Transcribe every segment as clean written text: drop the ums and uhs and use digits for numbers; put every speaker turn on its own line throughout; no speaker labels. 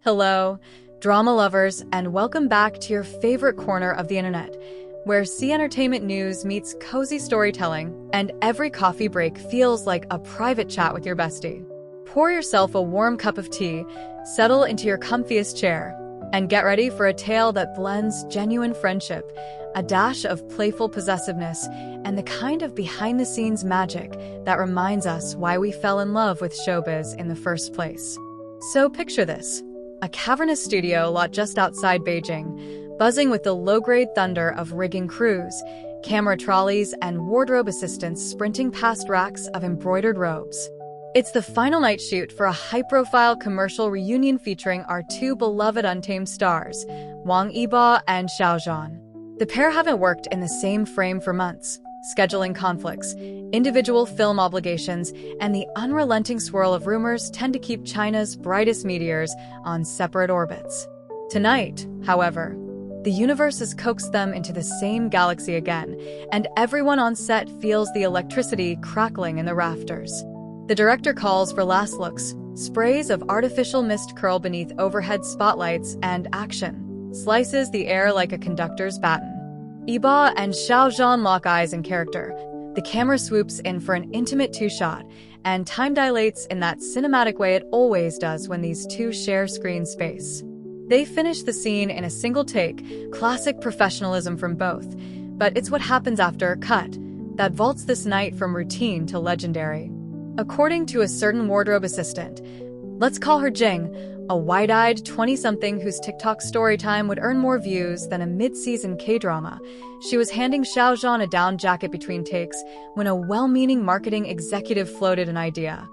Hello, drama lovers, and welcome back to your favorite corner of the internet, where entertainment news meets cozy storytelling, and every coffee break feels like a private chat with your bestie. Pour yourself a warm cup of tea, settle into your comfiest chair, and get ready for a tale that blends genuine friendship, a dash of playful possessiveness, and the kind of behind-the-scenes magic that reminds us why we fell in love with showbiz in the first place. So picture this. A cavernous studio lot just outside Beijing, buzzing with the low-grade thunder of rigging crews, camera trolleys, and wardrobe assistants sprinting past racks of embroidered robes. It's the final night shoot for a high-profile commercial reunion featuring our two beloved Untamed stars, Wang Yibo and Xiao Zhan. The pair haven't worked in the same frame for months. Scheduling conflicts, individual film obligations, and the unrelenting swirl of rumors tend to keep China's brightest meteors on separate orbits. Tonight, however, the universe has coaxed them into the same galaxy again, and everyone on set feels the electricity crackling in the rafters. The director calls for last looks, sprays of artificial mist curl beneath overhead spotlights, and action slices the air like a conductor's baton. Yibo and Xiao Zhan lock eyes in character. The camera swoops in for an intimate two-shot, and time dilates in that cinematic way it always does when these two share screen space. They finish the scene in a single take, classic professionalism from both. But it's what happens after a cut that vaults this night from routine to legendary. According to a certain wardrobe assistant, let's call her Jing, a wide-eyed 20-something whose TikTok story time would earn more views than a mid-season K-drama, she was handing Xiao Zhan a down jacket between takes when a well-meaning marketing executive floated an idea.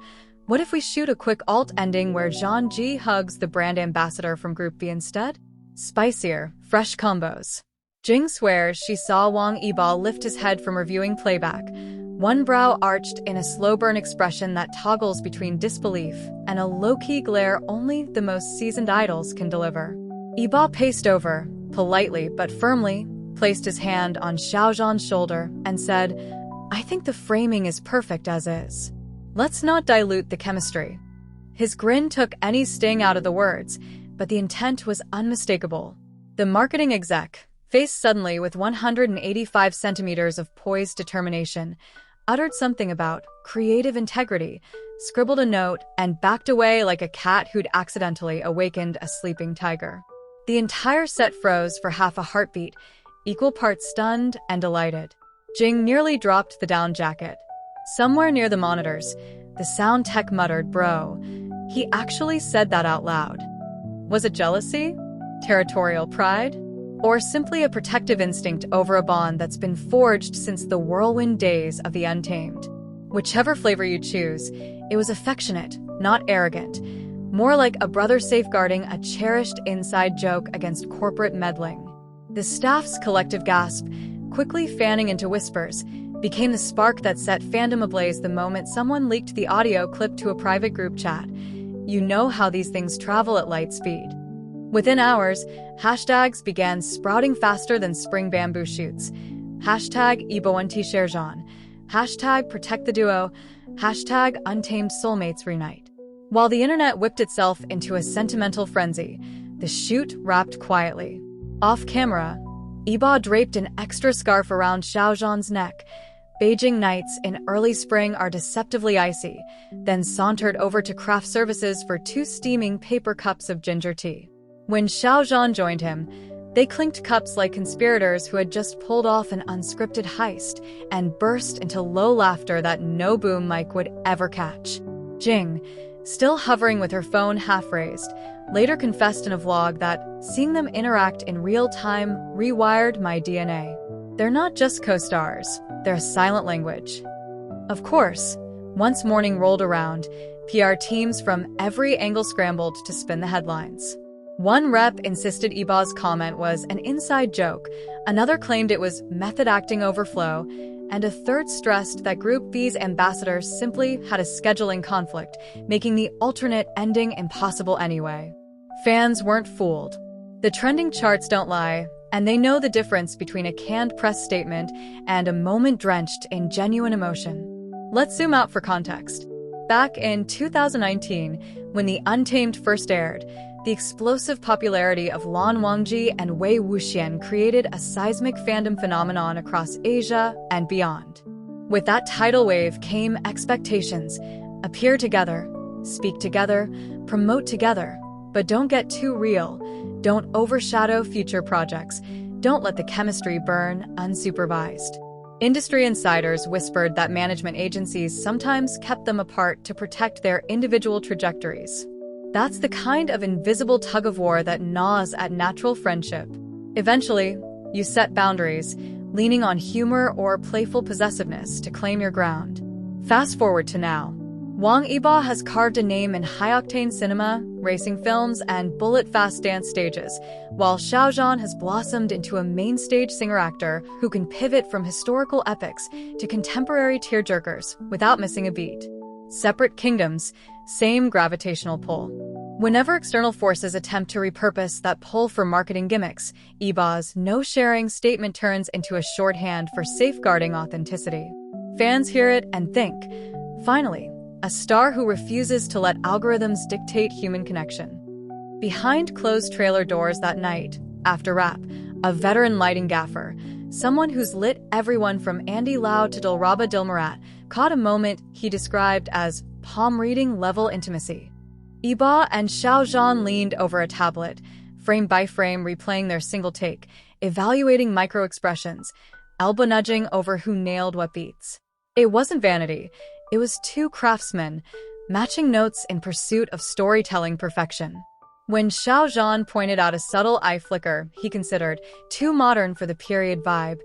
What if we shoot a quick alt ending where Zhan Ji hugs the brand ambassador from Group B instead? Spicier, fresh combos. Jing swears she saw Wang Yibo lift his head from reviewing playback, one brow arched in a slow-burn expression that toggles between disbelief and a low-key glare only the most seasoned idols can deliver. Yibo paced over, politely but firmly, placed his hand on Xiao Zhan's shoulder, and said, "I think the framing is perfect as is. Let's not dilute the chemistry." His grin took any sting out of the words, but the intent was unmistakable. The marketing exec, faced suddenly with 185 centimeters of poised determination, uttered something about creative integrity, scribbled a note, and backed away like a cat who'd accidentally awakened a sleeping tiger. The entire set froze for half a heartbeat, equal parts stunned and delighted. Jing nearly dropped the down jacket. Somewhere near the monitors, the sound tech muttered, "Bro, he actually said that out loud." Was it jealousy? Territorial pride? Or simply a protective instinct over a bond that's been forged since the whirlwind days of the Untamed? Whichever flavor you choose, it was affectionate, not arrogant, more like a brother safeguarding a cherished inside joke against corporate meddling. The staff's collective gasp, quickly fanning into whispers, became the spark that set fandom ablaze the moment someone leaked the audio clip to a private group chat. You know how these things travel at light speed. Within hours, hashtags began sprouting faster than spring bamboo shoots. Hashtag Yibo-Zhan, hashtag Protect the Duo, hashtag Untamed Soulmates Reunite. While the internet whipped itself into a sentimental frenzy, the shoot wrapped quietly. Off camera, Yibo draped an extra scarf around Xiao Zhan's neck. Beijing nights in early spring are deceptively icy, then sauntered over to craft services for 2 steaming paper cups of ginger tea. When Xiao Zhan joined him, they clinked cups like conspirators who had just pulled off an unscripted heist and burst into low laughter that no boom mic would ever catch. Jing, still hovering with her phone half-raised, later confessed in a vlog that seeing them interact in real time rewired my DNA. They're not just co-stars, they're silent language. Of course, once morning rolled around, PR teams from every angle scrambled to spin the headlines. One rep insisted Yibo's comment was an inside joke, another claimed it was method acting overflow, and a third stressed that Group B's ambassadors simply had a scheduling conflict, making the alternate ending impossible anyway. Fans weren't fooled. The trending charts don't lie, and they know the difference between a canned press statement and a moment drenched in genuine emotion. Let's zoom out for context. Back in 2019, when The Untamed first aired, The explosive popularity of Lan Wangji and Wei Wuxian created a seismic fandom phenomenon across Asia and beyond. With that tidal wave came expectations. Appear together, speak together, promote together, but don't get too real. Don't overshadow future projects. Don't let the chemistry burn unsupervised. Industry insiders whispered that management agencies sometimes kept them apart to protect their individual trajectories. That's the kind of invisible tug-of-war that gnaws at natural friendship. Eventually, you set boundaries, leaning on humor or playful possessiveness to claim your ground. Fast forward to now. Wang Yibo has carved a name in high-octane cinema, racing films, and bullet-fast dance stages, while Xiao Zhan has blossomed into a main-stage singer-actor who can pivot from historical epics to contemporary tearjerkers without missing a beat. Separate kingdoms, same gravitational pull. Whenever external forces attempt to repurpose that pull for marketing gimmicks, Yibo's no-sharing statement turns into a shorthand for safeguarding authenticity. Fans hear it and think, finally, a star who refuses to let algorithms dictate human connection. Behind closed trailer doors that night, after wrap, a veteran lighting gaffer, someone who's lit everyone from Andy Lau to Dilraba Dilmurat, caught a moment he described as palm-reading level intimacy. Yibo and Xiao Zhan leaned over a tablet, frame by frame replaying their single take, evaluating micro-expressions, elbow nudging over who nailed what beats. It wasn't vanity, it was two craftsmen, matching notes in pursuit of storytelling perfection. When Xiao Zhan pointed out a subtle eye flicker he considered too modern for the period vibe,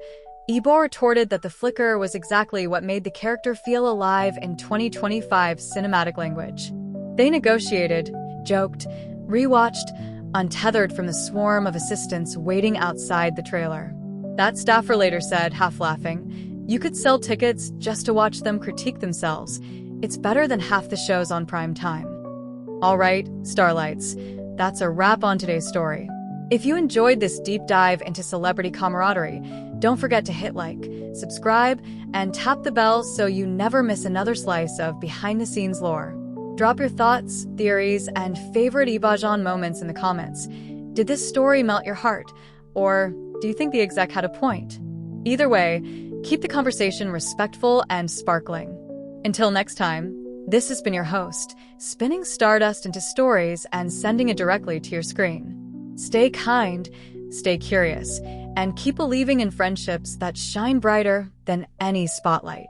Yibo retorted that the flicker was exactly what made the character feel alive in 2025 cinematic language. They negotiated, joked, rewatched, untethered from the swarm of assistants waiting outside the trailer. That staffer later said, half laughing, "You could sell tickets just to watch them critique themselves. It's better than half the shows on prime time." All right, Starlights, that's a wrap on today's story. If you enjoyed this deep dive into celebrity camaraderie, don't forget to hit like, subscribe, and tap the bell so you never miss another slice of behind-the-scenes lore. Drop your thoughts, theories, and favorite Yibo-Zhan moments in the comments. Did this story melt your heart? Or do you think the exec had a point? Either way, keep the conversation respectful and sparkling. Until next time, this has been your host, spinning stardust into stories and sending it directly to your screen. Stay kind, stay curious, and keep believing in friendships that shine brighter than any spotlight.